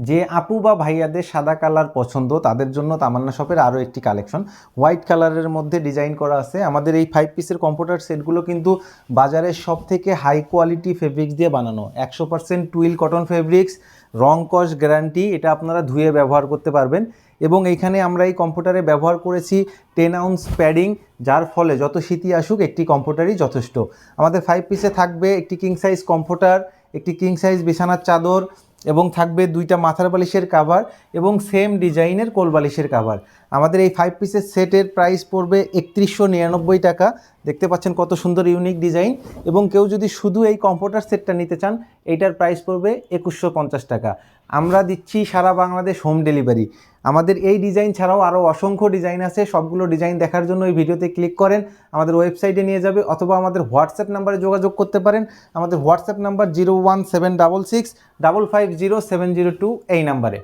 যে আপু বা ভাইয়াদের সাদা কালার পছন্দ তাদের জন্য তামান্না শপের আরও একটি কালেকশন হোয়াইট কালারের মধ্যে ডিজাইন করা আছে। আমাদের এই 5 পিসের কম্পিউটার সেটগুলো কিন্তু বাজারের সব থেকে হাই কোয়ালিটি ফেব্রিক্স দিয়ে বানানো, 100% টুইল কটন ফেব্রিক্স, রং কস গ্যারান্টি, এটা আপনারা ধুয়ে ব্যবহার করতে পারবেন। এবং এইখানে আমরা এই কম্পিউটারে ব্যবহার করেছি 10 আউন্স প্যাডিং, যার ফলে যত শীতই আসুক একটি কম্পিউটারই যথেষ্ট। আমাদের 5 পিসে থাকবে একটি কিং সাইজ কম্পিউটার, একটি কিং সাইজ বিছানার চাদর, এবং থাকবে 2টা মাথার বালিশের কাভার এবং সেম ডিজাইনের কোল বালিশের কাভার। আমাদের এই 5 পিসের সেটের প্রাইস পড়বে 3199 টাকা। দেখতে পাচ্ছেন কত সুন্দর ইউনিক ডিজাইন। এবং কেউ যদি শুধু এই কম্পিউটার সেটটা নিতে চান, এইটার প্রাইস পড়বে 2150 টাকা। আমরা দিচ্ছি সারা বাংলাদেশ হোম ডেলিভারি। আমাদের এই ডিজাইন ছাড়াও আরও অসংখ্য ডিজাইন আছে। সবগুলো ডিজাইন দেখার জন্য এই ভিডিওতে ক্লিক করেন, আমাদের ওয়েবসাইটে নিয়ে যাবে, অথবা আমাদের হোয়াটসঅ্যাপ নাম্বারে যোগাযোগ করতে পারেন। আমাদের হোয়াটসঅ্যাপ নাম্বার 01766 550 702 এই নাম্বারে।